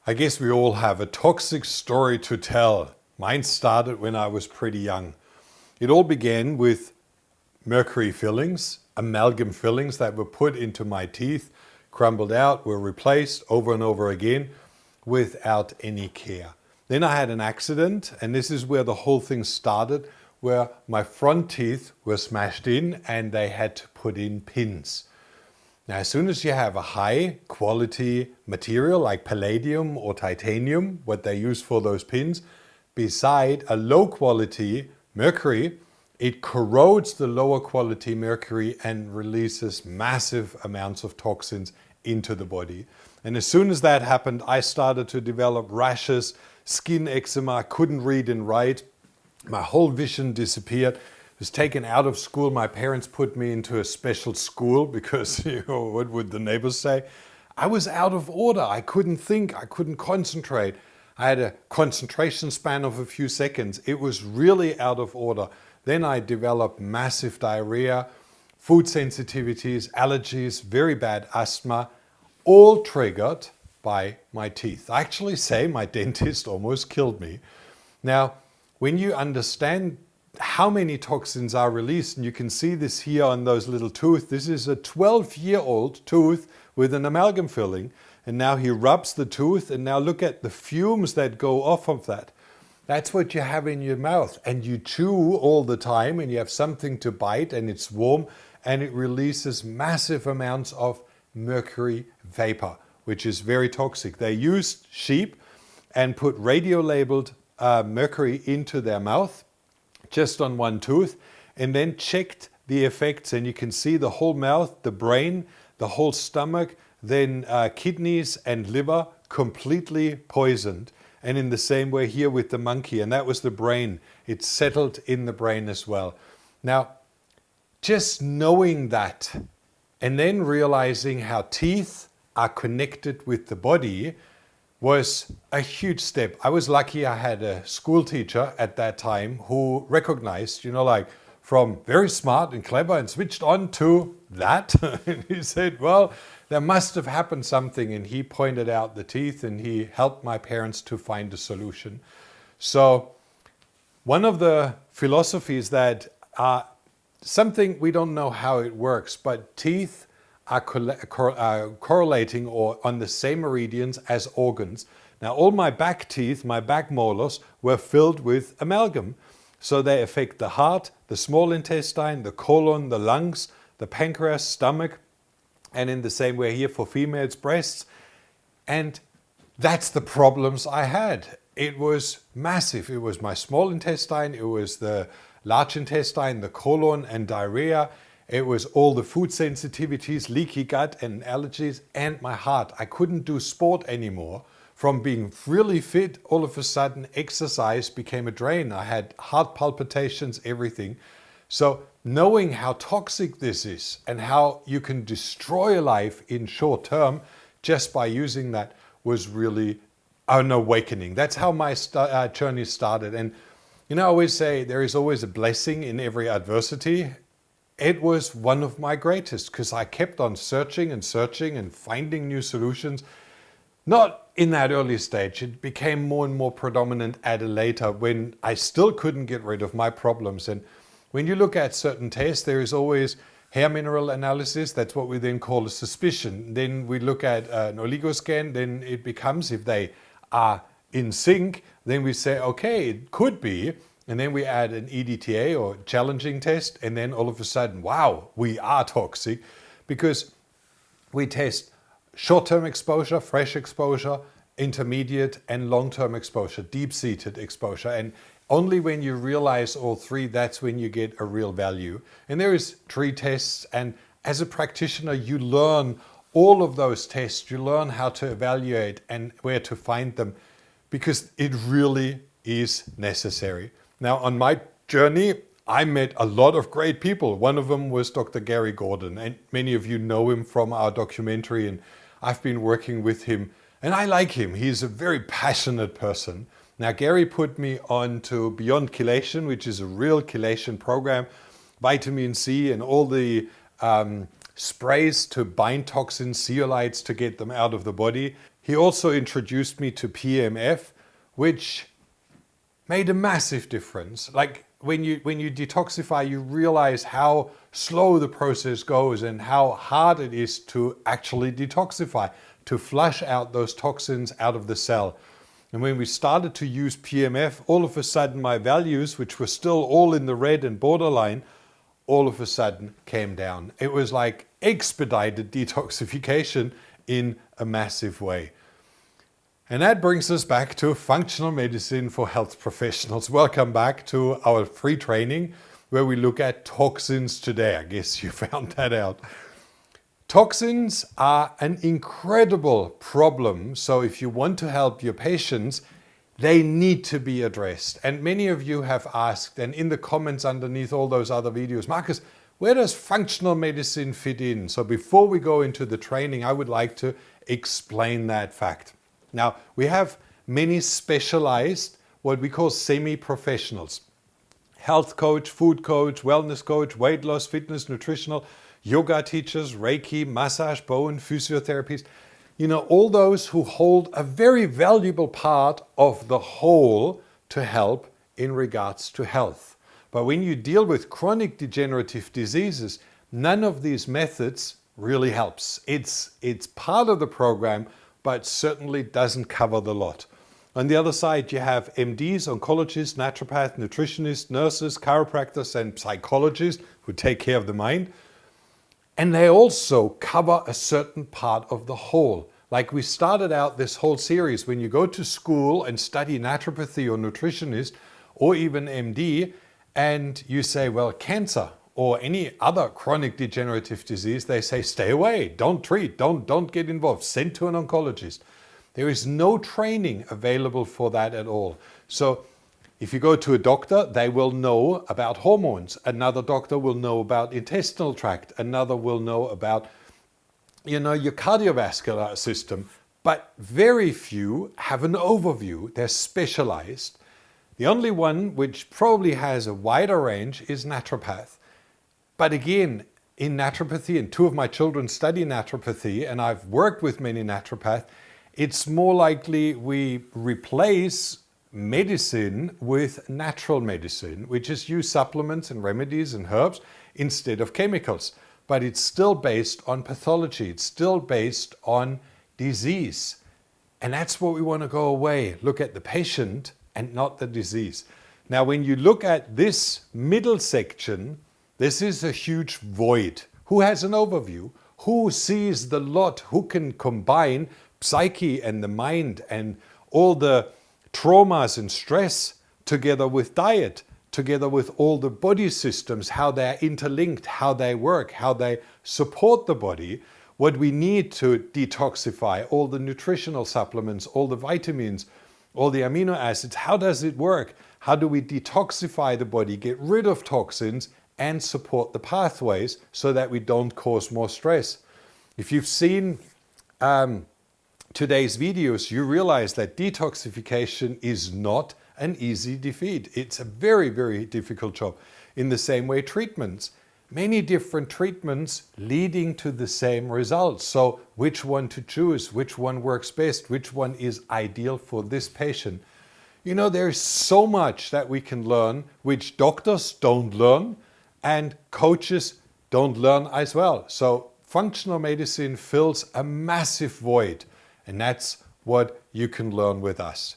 I guess we all have a toxic story to tell. Mine started when I was pretty young. It all began with mercury fillings, amalgam fillings that were put into my teeth, crumbled out, were replaced over and over again without any care. Then I had an accident, and this is where the whole thing started, where my front teeth were smashed in and they had to put in pins. Now, as soon as you have a high quality material like palladium or titanium, what they use for those pins, beside a low quality mercury, it corrodes the lower quality mercury and releases massive amounts of toxins into the body. And as soon as that happened, I started to develop rashes, skin eczema, I couldn't read and write. My whole vision disappeared. Was taken out of school. My parents put me into a special school because, what would the neighbors say? I was out of order. I couldn't think. I couldn't concentrate. I had a concentration span of a few seconds. It was really out of order. Then I developed massive diarrhea, food sensitivities, allergies, very bad asthma, all triggered by my teeth. I actually say my dentist almost killed me. Now, when you understand how many toxins are released, and you can see this here on those little tooth. This is a 12-year-old tooth with an amalgam filling, and now he rubs the tooth, and now look at the fumes that go off of that. That's what you have in your mouth, and you chew all the time, and you have something to bite, and it's warm, and it releases massive amounts of mercury vapor, which is very toxic. They used sheep and put radio-labeled mercury into their mouth, just on one tooth, and then checked the effects, and you can see the whole mouth, the brain, the whole stomach, then kidneys and liver completely poisoned. And in the same way here with the monkey, and that was the brain. It settled in the brain as well. Now, just knowing that and then realizing how teeth are connected with the body was a huge step. I was lucky I had a school teacher at that time who recognized, like from very smart and clever and switched on to that. And he said, well, there must have happened something. And he pointed out the teeth and he helped my parents to find a solution. So one of the philosophies that are something we don't know how it works, but teeth are correlating or on the same meridians as organs. Now, all my back teeth, my back molars, were filled with amalgam. So they affect the heart, the small intestine, the colon, the lungs, the pancreas, stomach, and in the same way here for females, breasts. And that's the problems I had. It was massive. It was my small intestine, it was the large intestine, the colon, and diarrhea. It was all the food sensitivities, leaky gut and allergies, and my heart. I couldn't do sport anymore. From being really fit, all of a sudden exercise became a drain. I had heart palpitations, everything. So knowing how toxic this is and how you can destroy a life in short term just by using that was really an awakening. That's how my journey started. And I always say there is always a blessing in every adversity. It was one of my greatest because I kept on searching and finding new solutions. Not in that early stage. It became more and more predominant at a later when I still couldn't get rid of my problems. And when you look at certain tests, there is always hair mineral analysis. That's what we then call a suspicion. Then we look at an oligoscan. Then it becomes, if they are in sync, then we say, okay, it could be. And then we add an EDTA or challenging test. And then all of a sudden, wow, we are toxic because we test short-term exposure, fresh exposure, intermediate and long-term exposure, deep-seated exposure. And only when you realize all three, that's when you get a real value. And there is tree tests. And as a practitioner, you learn all of those tests. You learn how to evaluate and where to find them because it really is necessary. Now, on my journey, I met a lot of great people. One of them was Dr. Gary Gordon, and many of you know him from our documentary, and I've been working with him, and I like him. He's a very passionate person. Now, Gary put me on to Beyond Chelation, which is a real chelation program, vitamin C and all the sprays to bind toxins, zeolites to get them out of the body. He also introduced me to PMF, which made a massive difference. Like when you detoxify, you realize how slow the process goes and how hard it is to actually detoxify, to flush out those toxins out of the cell. And when we started to use PMF, all of a sudden my values, which were still all in the red and borderline, all of a sudden came down. It was like expedited detoxification in a massive way. And that brings us back to functional medicine for health professionals. Welcome back to our free training where we look at toxins today. I guess you found that out. Toxins are an incredible problem. So if you want to help your patients, they need to be addressed. And many of you have asked, and in the comments underneath all those other videos, Marcus, where does functional medicine fit in? So before we go into the training, I would like to explain that fact. Now, we have many specialized, what we call semi-professionals. Health coach, food coach, wellness coach, weight loss, fitness, nutritional, yoga teachers, Reiki, massage, Bowen, physiotherapists. You know, all those who hold a very valuable part of the whole to help in regards to health. But when you deal with chronic degenerative diseases, none of these methods really helps. It's part of the program, but certainly doesn't cover the lot. On the other side, you have MDs, oncologists, naturopaths, nutritionists, nurses, chiropractors, and psychologists who take care of the mind. And they also cover a certain part of the whole. Like we started out this whole series, when you go to school and study naturopathy or nutritionist or even MD, and you say, well, cancer or any other chronic degenerative disease, they say, stay away, don't treat, don't get involved, send to an oncologist. There is no training available for that at all. So if you go to a doctor, they will know about hormones. Another doctor will know about intestinal tract. Another will know about, you know, your cardiovascular system. But very few have an overview. They're specialized. The only one which probably has a wider range is naturopath. But again, in naturopathy, and two of my children study naturopathy, and I've worked with many naturopaths, it's more likely we replace medicine with natural medicine, which is use supplements and remedies and herbs instead of chemicals. But it's still based on pathology. It's still based on disease. And that's what we want to go away. Look at the patient and not the disease. Now, when you look at this middle section, this is a huge void. Who has an overview? Who sees the lot? Who can combine psyche and the mind and all the traumas and stress together with diet, together with all the body systems, how they're interlinked, how they work, how they support the body, what we need to detoxify, all the nutritional supplements, all the vitamins, all the amino acids. How does it work? How do we detoxify the body, get rid of toxins and support the pathways so that we don't cause more stress? If you've seen today's videos, you realize that detoxification is not an easy defeat. It's a very, very difficult job. In the same way, treatments. Many different treatments leading to the same results. So which one to choose, which one works best, which one is ideal for this patient. You know, there's so much that we can learn, which doctors don't learn and coaches don't learn as well. So functional medicine fills a massive void, and that's what you can learn with us.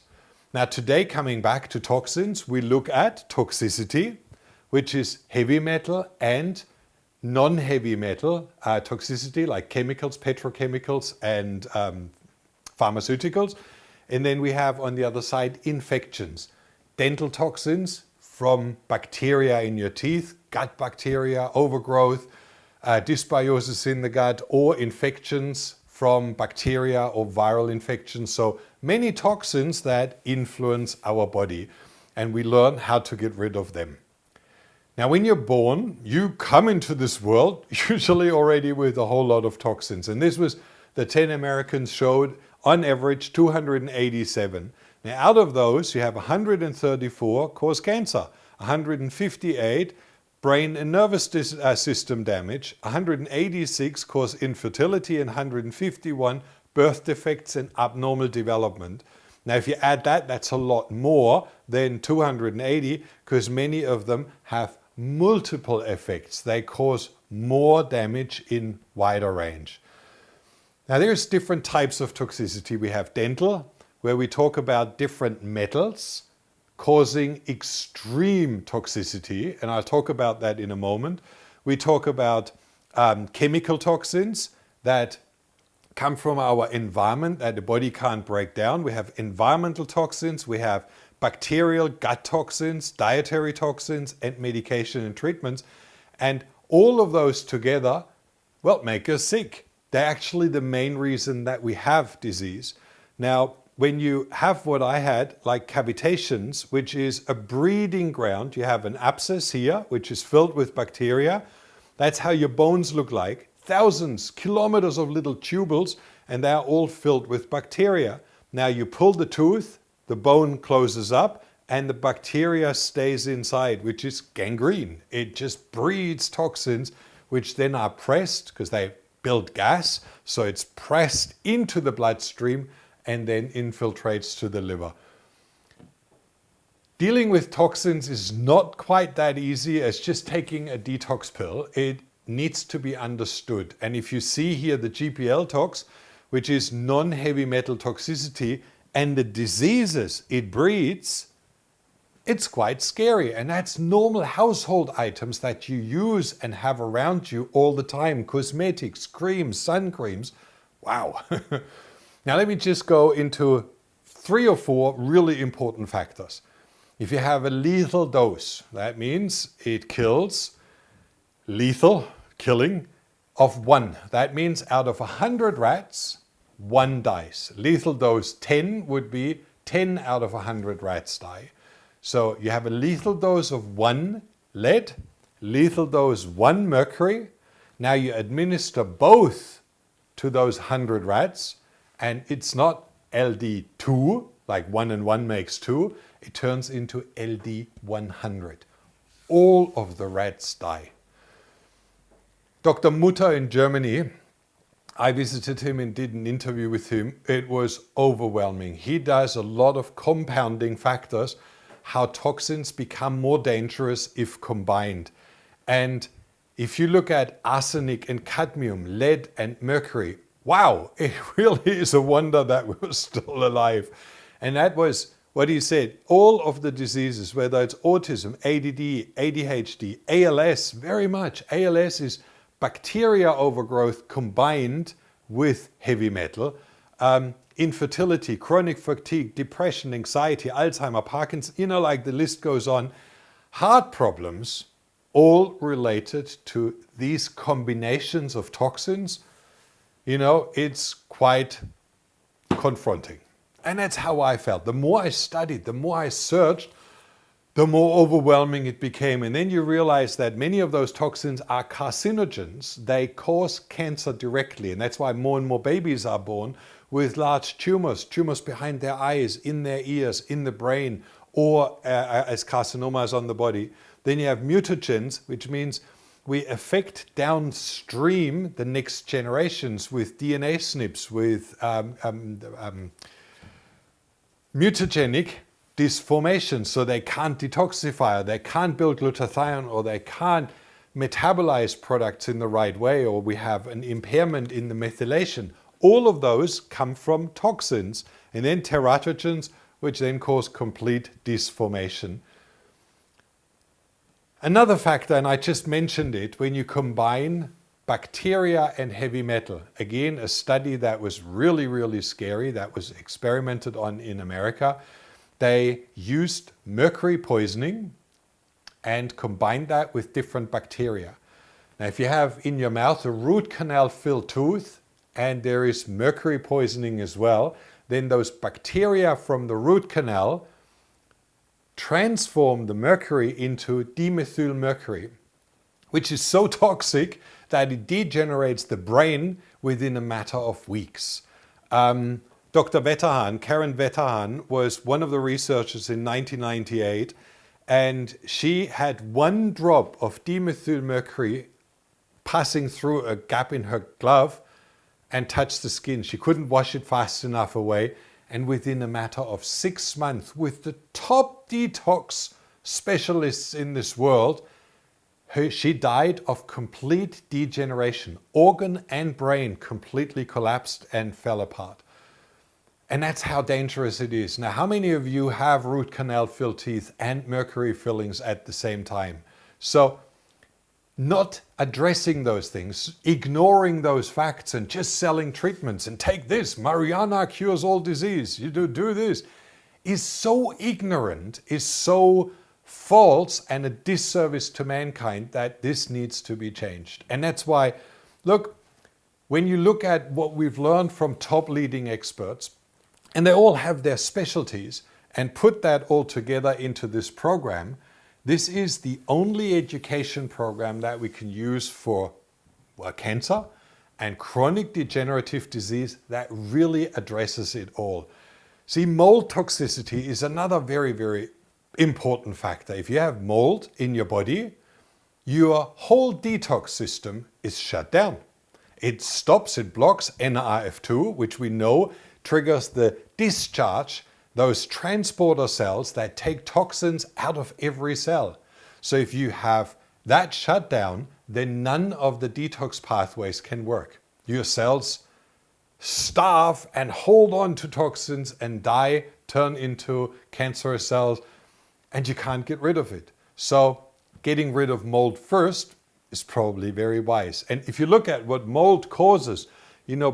Now today, coming back to toxins, we look at toxicity, which is heavy metal and non-heavy metal toxicity, like chemicals, petrochemicals, and pharmaceuticals. And then we have on the other side infections, dental toxins from bacteria in your teeth, gut bacteria, overgrowth, dysbiosis in the gut, or infections from bacteria or viral infections. So many toxins that influence our body, and we learn how to get rid of them. Now, when you're born, you come into this world usually already with a whole lot of toxins. And this was the 10 Americans showed on average 287. Now, out of those, you have 134 cause cancer, 158 brain and nervous system damage, 186 cause infertility, and 151 birth defects and abnormal development. Now, if you add that, that's a lot more than 280 because many of them have multiple effects. They cause more damage in wider range. Now, there's different types of toxicity. We have dental, where we talk about different metals causing extreme toxicity, and I'll talk about that in a moment. We talk about chemical toxins that come from our environment that the body can't break down. We have environmental toxins, we have bacterial gut toxins, dietary toxins, and medication and treatments. And all of those together, well, make us sick. They're actually the main reason that we have disease. Now, when you have what I had, like cavitations, which is a breeding ground, you have an abscess here, which is filled with bacteria. That's how your bones look like. Thousands, kilometers of little tubules, and they're all filled with bacteria. Now you pull the tooth, the bone closes up, and the bacteria stays inside, which is gangrene. It just breeds toxins, which then are pressed, because they build gas, so it's pressed into the bloodstream and then infiltrates to the liver. Dealing with toxins is not quite that easy as just taking a detox pill. It needs to be understood. And if you see here the GPL tox, which is non-heavy metal toxicity, and the diseases it breeds, it's quite scary. And that's normal household items that you use and have around you all the time. Cosmetics, creams, sun creams. Wow. Now let me just go into 3 or 4 really important factors. If you have a lethal dose, that means it kills, lethal, killing, of 1. That means out of 100 rats, 1 dies. Lethal dose 10 would be 10 out of 100 rats die. So you have a lethal dose of 1 lead, lethal dose 1 mercury. Now you administer both to those 100 rats, and it's not LD2, like 1 and 1 makes 2. It turns into LD100. All of the rats die. Dr. Mutter in Germany, I visited him and did an interview with him. It was overwhelming. He does a lot of compounding factors, how toxins become more dangerous if combined. And if you look at arsenic and cadmium, lead and mercury, wow, it really is a wonder that we're still alive. And that was what he said. All of the diseases, whether it's autism, ADD, ADHD, ALS, very much. ALS is bacteria overgrowth combined with heavy metal. Infertility, chronic fatigue, depression, anxiety, Alzheimer, Parkinson's, like the list goes on. Heart problems, all related to these combinations of toxins. It's quite confronting. And that's how I felt. The more I studied, the more I searched, the more overwhelming it became. And then you realize that many of those toxins are carcinogens. They cause cancer directly. And that's why more and more babies are born with large tumors behind their eyes, in their ears, in the brain, or as carcinomas on the body. Then you have mutagens, which means we affect downstream the next generations with DNA SNPs, with mutagenic disformations, so they can't detoxify, they can't build glutathione, or they can't metabolize products in the right way, or we have an impairment in the methylation. All of those come from toxins, and then teratogens, which then cause complete disformation. Another factor, and I just mentioned it, when you combine bacteria and heavy metal, again, a study that was really, really scary, that was experimented on in America. They used mercury poisoning and combined that with different bacteria. Now, if you have in your mouth a root canal filled tooth and there is mercury poisoning as well, then those bacteria from the root canal transform the mercury into dimethyl mercury, which is so toxic that it degenerates the brain within a matter of weeks. Dr. Wetterhahn, Karen Wetterhahn, was one of the researchers in 1998, and she had 1 drop of dimethyl mercury passing through a gap in her glove, and touch the skin. She couldn't wash it fast enough away. And within a matter of 6 months, with the top detox specialists in this world, she died of complete degeneration. Organ and brain completely collapsed and fell apart. And that's how dangerous it is. Now, how many of you have root canal filled teeth and mercury fillings at the same time? So not addressing those things, ignoring those facts and just selling treatments and take this, Mariana cures all disease, you do this, is so ignorant, is so false and a disservice to mankind that this needs to be changed. And that's why, look, when you look at what we've learned from top leading experts, and they all have their specialties, and put that all together into this program, this is the only education program that we can use for cancer and chronic degenerative disease that really addresses it all. See, mold toxicity is another very, very important factor. If you have mold in your body, your whole detox system is shut down. It stops, it blocks NRF2, which we know triggers the discharge, those transporter cells that take toxins out of every cell. So if you have that shut down, then none of the detox pathways can work. Your cells starve and hold on to toxins and die, turn into cancerous cells, and you can't get rid of it. So getting rid of mold first is probably very wise. And if you look at what mold causes,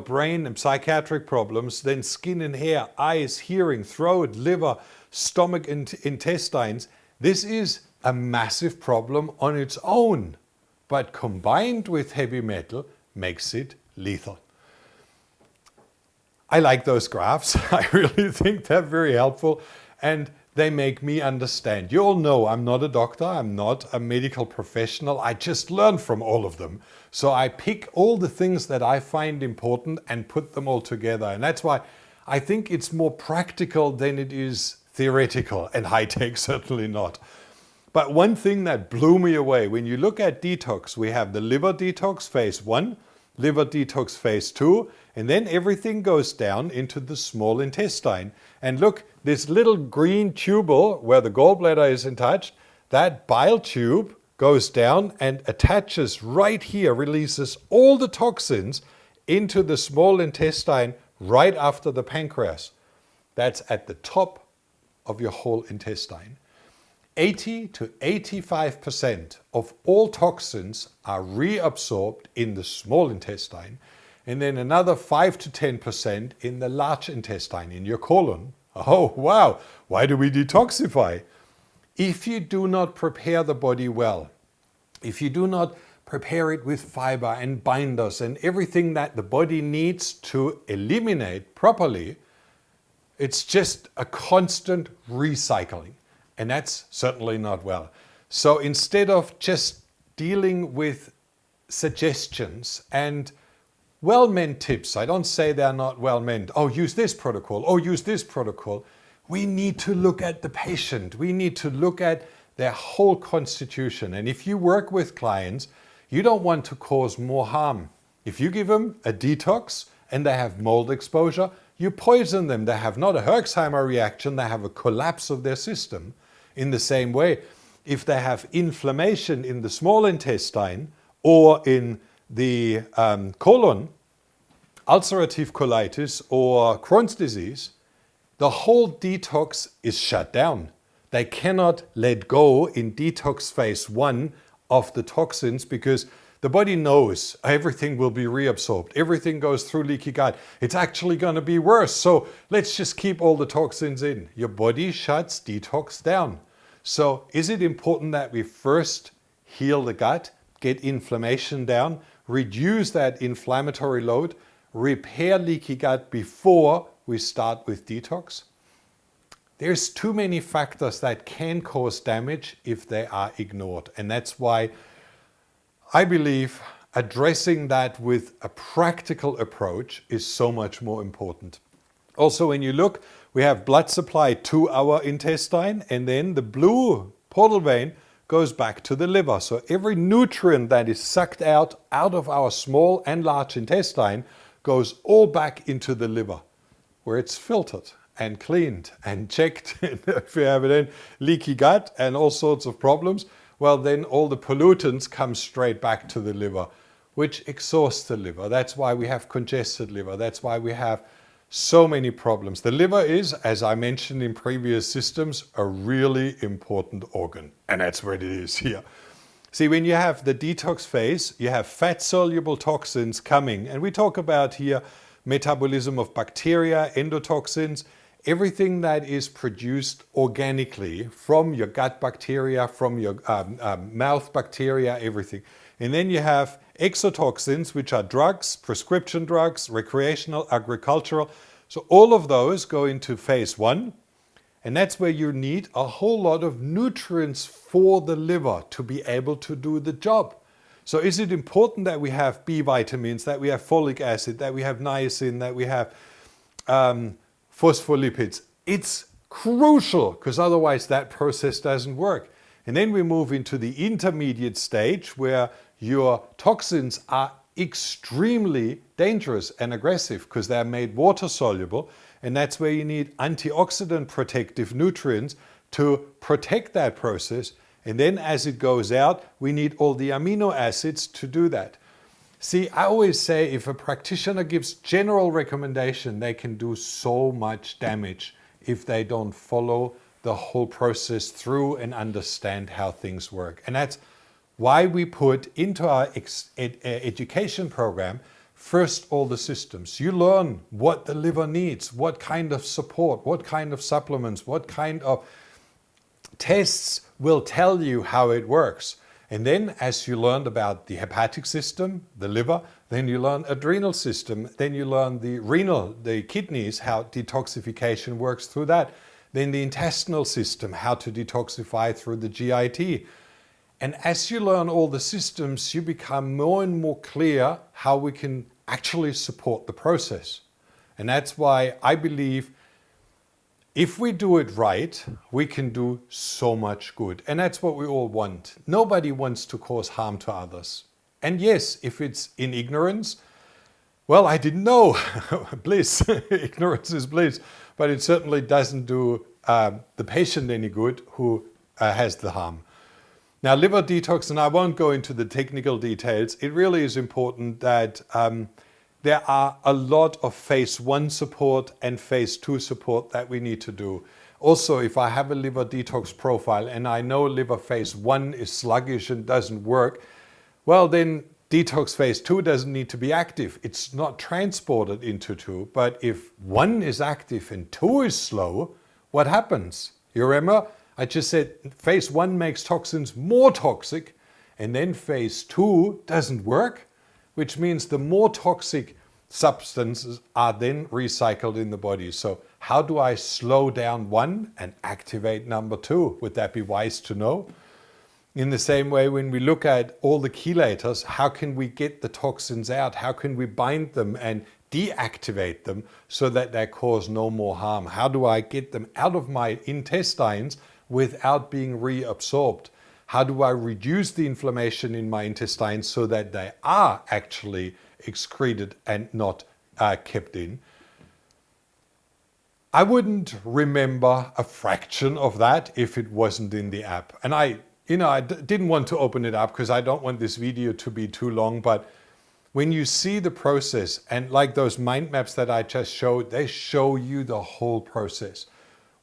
brain and psychiatric problems, then skin and hair, eyes, hearing, throat, liver, stomach and intestines. This is a massive problem on its own, but combined with heavy metal makes it lethal. I like those graphs. I really think they're very helpful and they make me understand. You all know I'm not a doctor, I'm not a medical professional, I just learn from all of them. So I pick all the things that I find important and put them all together. And that's why I think it's more practical than it is theoretical, and high-tech certainly not. But one thing that blew me away, when you look at detox, we have the liver detox phase 1, liver detox phase 2, and then everything goes down into the small intestine. And look, this little green tubule where the gallbladder is attached, that bile tube goes down and attaches right here, releases all the toxins into the small intestine right after the pancreas. That's at the top of your whole intestine. 80 to 85% of all toxins are reabsorbed in the small intestine, and then another 5 to 10% in the large intestine, in your colon. Oh, wow. Why do we detoxify? If you do not prepare the body well, if you do not prepare it with fiber and binders and everything that the body needs to eliminate properly, it's just a constant recycling. And that's certainly not well. So instead of just dealing with suggestions and well-meant tips, I don't say they're not well-meant, oh, use this protocol, oh, use this protocol. We need to look at the patient. We need to look at their whole constitution. And if you work with clients, you don't want to cause more harm. If you give them a detox and they have mold exposure, you poison them. They have not a Herxheimer reaction, they have a collapse of their system. In the same way, if they have inflammation in the small intestine or in the colon, ulcerative colitis or Crohn's disease, the whole detox is shut down. They cannot let go in detox phase 1 of the toxins because the body knows everything will be reabsorbed. Everything goes through leaky gut. It's actually going to be worse. So let's just keep all the toxins in. Your body shuts detox down. So is it important that we first heal the gut, get inflammation down, reduce that inflammatory load, repair leaky gut before we start with detox? There's too many factors that can cause damage if they are ignored. And that's why I believe addressing that with a practical approach is so much more important. Also, when you look, we have blood supply to our intestine, and then the blue portal vein goes back to the liver. So every nutrient that is sucked out of our small and large intestine goes all back into the liver, where it's filtered and cleaned and checked. If you have a leaky gut and all sorts of problems, well, then all the pollutants come straight back to the liver, which exhausts the liver. That's why we have congested liver. That's why we have so many problems. The liver is, as I mentioned in previous systems, a really important organ. And that's what it is here. See, when you have the detox phase, you have fat-soluble toxins coming. And we talk about here metabolism of bacteria, endotoxins, everything that is produced organically from your gut bacteria, from your mouth bacteria, everything. And then you have exotoxins, which are drugs, prescription drugs, recreational, agricultural. So all of those go into phase 1. And that's where you need a whole lot of nutrients for the liver to be able to do the job. So is it important that we have B vitamins, that we have folic acid, that we have niacin, that we have phospholipids? It's crucial, because otherwise that process doesn't work. And then we move into the intermediate stage where your toxins are extremely dangerous and aggressive because they're made water soluble. And that's where you need antioxidant protective nutrients to protect that process. And then as it goes out, we need all the amino acids to do that. See, I always say if a practitioner gives general recommendation, they can do so much damage if they don't follow the whole process through and understand how things work. And that's why we put into our education program first all the systems. You learn what the liver needs, what kind of support, what kind of supplements, what kind of tests will tell you how it works. And then as you learned about the hepatic system, the liver, then you learn adrenal system, then you learn the renal, the kidneys, how detoxification works through that. Then the intestinal system, how to detoxify through the GIT. And as you learn all the systems, you become more and more clear how we can actually support the process. And that's why I believe if we do it right, we can do so much good. And that's what we all want. Nobody wants to cause harm to others. And yes, if it's in ignorance, well, I didn't know. Bliss. Ignorance is bliss. But it certainly doesn't do the patient any good who has the harm. Now, liver detox, and I won't go into the technical details, it really is important that there are a lot of phase 1 support and phase 2 support that we need to do. Also, if I have a liver detox profile and I know liver phase 1 is sluggish and doesn't work, well, then detox phase 2 doesn't need to be active. It's not transported into 2. But if 1 is active and 2 is slow, what happens? You remember? I just said phase 1 makes toxins more toxic, and then phase 2 doesn't work, which means the more toxic substances are then recycled in the body. So how do I slow down 1 and activate number 2? Would that be wise to know? In the same way, when we look at all the chelators, how can we get the toxins out? How can we bind them and deactivate them so that they cause no more harm? How do I get them out of my intestines without being reabsorbed? How do I reduce the inflammation in my intestines so that they are actually excreted and not kept in? I wouldn't remember a fraction of that if it wasn't in the app. And I didn't want to open it up because I don't want this video to be too long, but when you see the process, and like those mind maps that I just showed, they show you the whole process.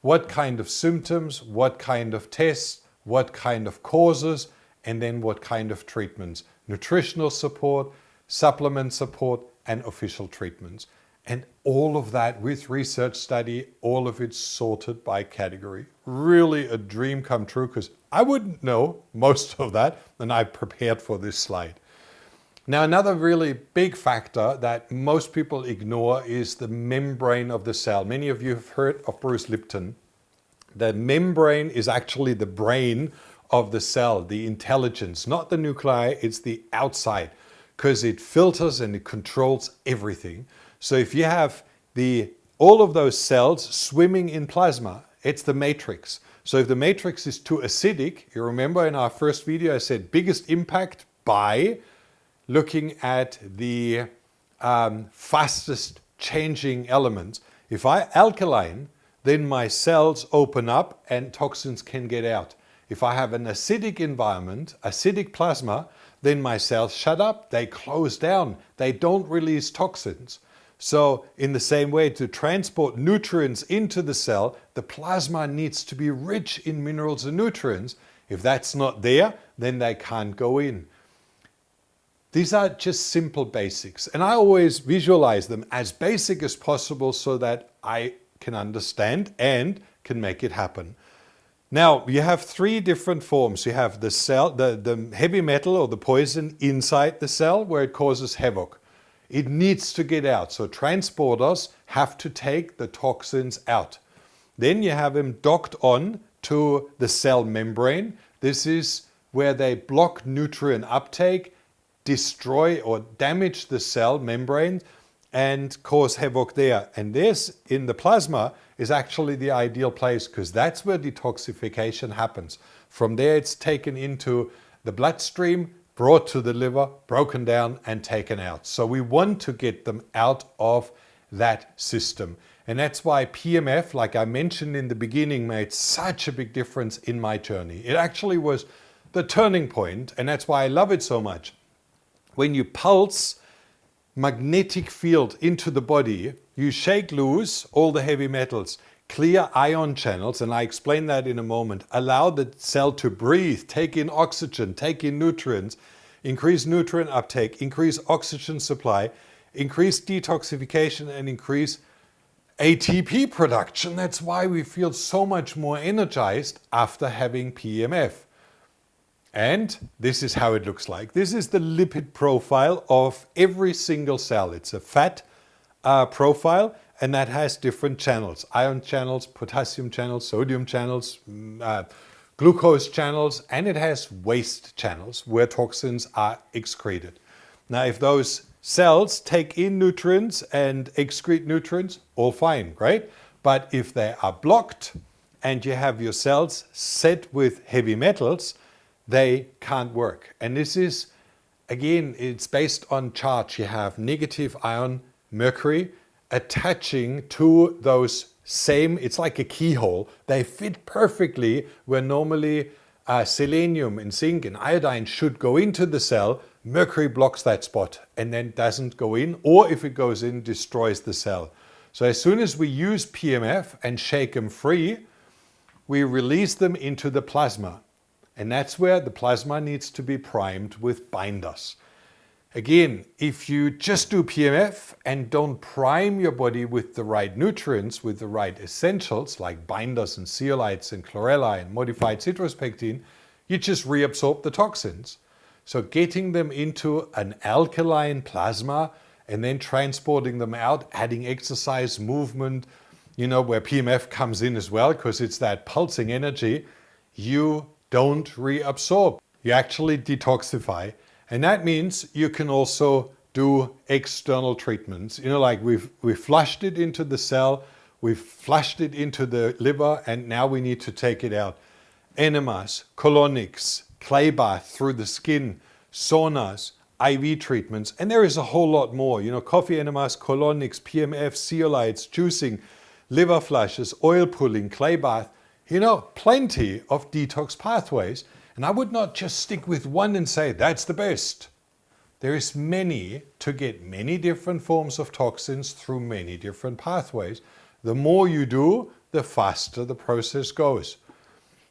What kind of symptoms, what kind of tests, what kind of causes, and then what kind of treatments. Nutritional support, supplement support, and official treatments. And all of that with research study, all of it sorted by category. Really a dream come true, because I wouldn't know most of that, and I prepared for this slide. Now, another really big factor that most people ignore is the membrane of the cell. Many of you have heard of Bruce Lipton. The membrane is actually the brain of the cell, the intelligence, not the nuclei, it's the outside, because it filters and it controls everything. So if you have all of those cells swimming in plasma, it's the matrix. So if the matrix is too acidic, you remember in our first video I said biggest impact by looking at the fastest changing elements. If I alkaline, then my cells open up and toxins can get out. If I have an acidic environment, acidic plasma, then my cells shut up, they close down, they don't release toxins. So in the same way, to transport nutrients into the cell, the plasma needs to be rich in minerals and nutrients. If that's not there, then they can't go in. These are just simple basics, and I always visualize them as basic as possible so that I can understand and can make it happen. Now, you have three different forms. You have the cell, the heavy metal or the poison inside the cell where it causes havoc. It needs to get out, so transporters have to take the toxins out. Then you have them docked on to the cell membrane. This is where they block nutrient uptake, destroy or damage the cell membrane and cause havoc there. And this in the plasma is actually the ideal place because that's where detoxification happens. From there it's taken into the bloodstream, brought to the liver, broken down and taken out. So we want to get them out of that system. And that's why PMF, like I mentioned in the beginning, made such a big difference in my journey. It actually was the turning point, and that's why I love it so much. When you pulse magnetic field into the body, you shake loose all the heavy metals, clear ion channels, and I explain that in a moment, allow the cell to breathe, take in oxygen, take in nutrients, increase nutrient uptake, increase oxygen supply, increase detoxification, and increase ATP production. That's why we feel so much more energized after having PMF. And this is how it looks like. This is the lipid profile of every single cell. It's a fat profile, and that has different channels: ion channels, potassium channels, sodium channels, glucose channels, and it has waste channels where toxins are excreted. Now, if those cells take in nutrients and excrete nutrients, all fine, right? But if they are blocked and you have your cells set with heavy metals, they can't work. And this is, again, it's based on charge. You have negative ion mercury attaching to those same, it's like a keyhole. They fit perfectly where normally selenium and zinc and iodine should go into the cell. Mercury blocks that spot and then doesn't go in, or if it goes in, destroys the cell. So as soon as we use PMF and shake them free, we release them into the plasma. And that's where the plasma needs to be primed with binders. Again, if you just do PMF and don't prime your body with the right nutrients, with the right essentials like binders and zeolites and chlorella and modified citrus pectin, you just reabsorb the toxins. So getting them into an alkaline plasma and then transporting them out, adding exercise, movement, where PMF comes in as well, because it's that pulsing energy, you don't reabsorb. You actually detoxify. And that means you can also do external treatments. Like we've flushed it into the cell, we've flushed it into the liver, and now we need to take it out. Enemas, colonics, clay bath through the skin, saunas, IV treatments, and there is a whole lot more. Coffee enemas, colonics, PMF, zeolites, juicing, liver flushes, oil pulling, clay bath. Plenty of detox pathways. And I would not just stick with one and say that's the best. There is many to get many different forms of toxins through many different pathways. The more you do, the faster the process goes.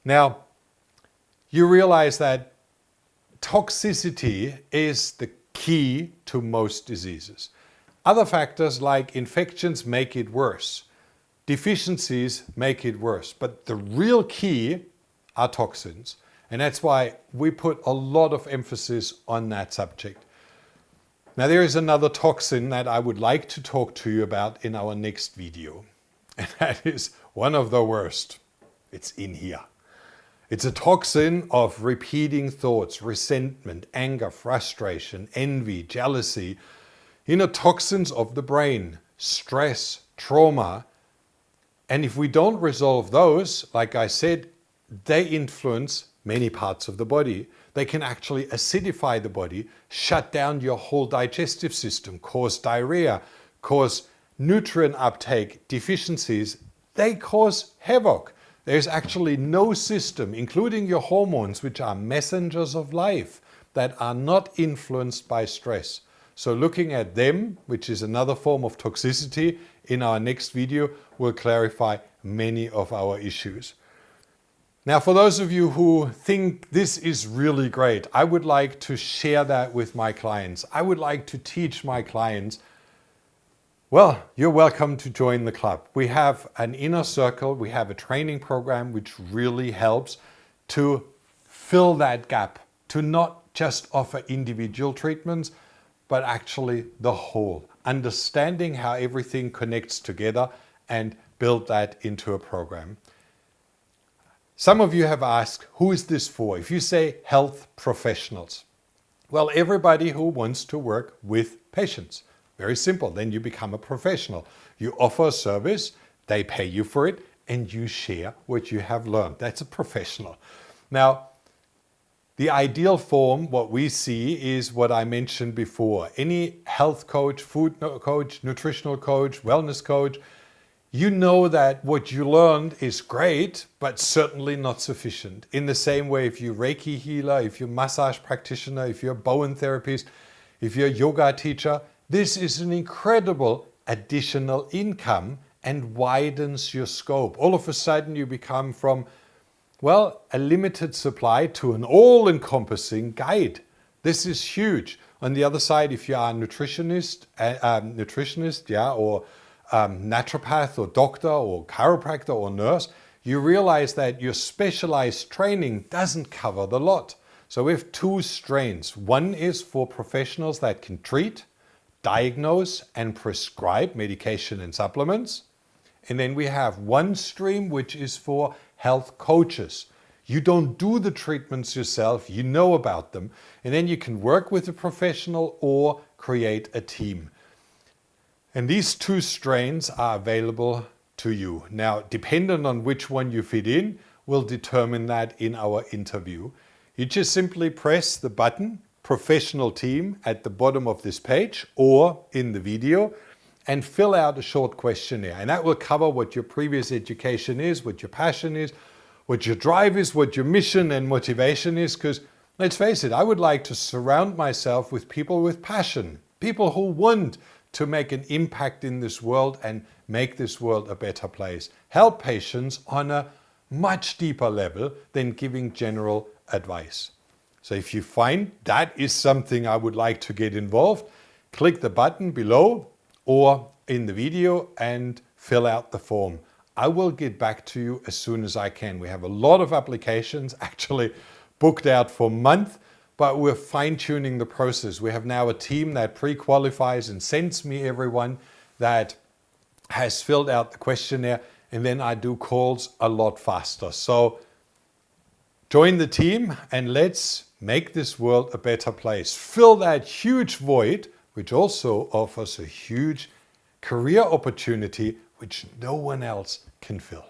Now, you realize that toxicity is the key to most diseases. Other factors like infections make it worse. Deficiencies make it worse. But the real key are toxins. And that's why we put a lot of emphasis on that subject. Now, there is another toxin that I would like to talk to you about in our next video. And that is one of the worst. It's in here. It's a toxin of repeating thoughts, resentment, anger, frustration, envy, jealousy. Toxins of the brain, stress, trauma. And if we don't resolve those, like I said, they influence many parts of the body. They can actually acidify the body, shut down your whole digestive system, cause diarrhea, cause nutrient uptake deficiencies. They cause havoc. There's actually no system, including your hormones, which are messengers of life, that are not influenced by stress. So looking at them, which is another form of toxicity, in our next video will clarify many of our issues. Now, for those of you who think this is really great, I would like to share that with my clients. I would like to teach my clients. Well, you're welcome to join the club. We have an inner circle. We have a training program which really helps to fill that gap, to not just offer individual treatments, but actually the whole, understanding how everything connects together and build that into a program. Some of you have asked, who is this for? If you say health professionals, well, everybody who wants to work with patients. Very simple. Then you become a professional. You offer a service, they pay you for it, and you share what you have learned. That's a professional. Now, the ideal form, what we see, is what I mentioned before. Any health coach, food coach, nutritional coach, wellness coach, you know that what you learned is great, but certainly not sufficient. In the same way, if you're Reiki healer, if you're massage practitioner, if you're a Bowen therapist, if you're a yoga teacher, this is an incredible additional income and widens your scope. All of a sudden you become from, well, a limited supply to an all-encompassing guide. This is huge. On the other side, if you are a nutritionist, or naturopath or doctor or chiropractor or nurse, you realize that your specialized training doesn't cover the lot. So we have two strains. One is for professionals that can treat, diagnose and prescribe medication and supplements. And then we have one stream which is for health coaches. You don't do the treatments yourself, you know about them, and then you can work with a professional or create a team. And these two strains are available to you. Now, depending on which one you fit in, we'll determine that in our interview. You just simply press the button, Professional Team, at the bottom of this page or in the video, and fill out a short questionnaire. And that will cover what your previous education is, what your passion is, what your drive is, what your mission and motivation is. Because let's face it, I would like to surround myself with people with passion, people who want to make an impact in this world and make this world a better place. Help patients on a much deeper level than giving general advice. So if you find that is something I would like to get involved, click the button below or in the video and fill out the form. I will get back to you as soon as I can. We have a lot of applications actually booked out for a month, but we're fine-tuning the process. We have now a team that pre-qualifies and sends me everyone that has filled out the questionnaire, and then I do calls a lot faster. So join the team and let's make this world a better place. Fill that huge void, which also offers a huge career opportunity which no one else can fill.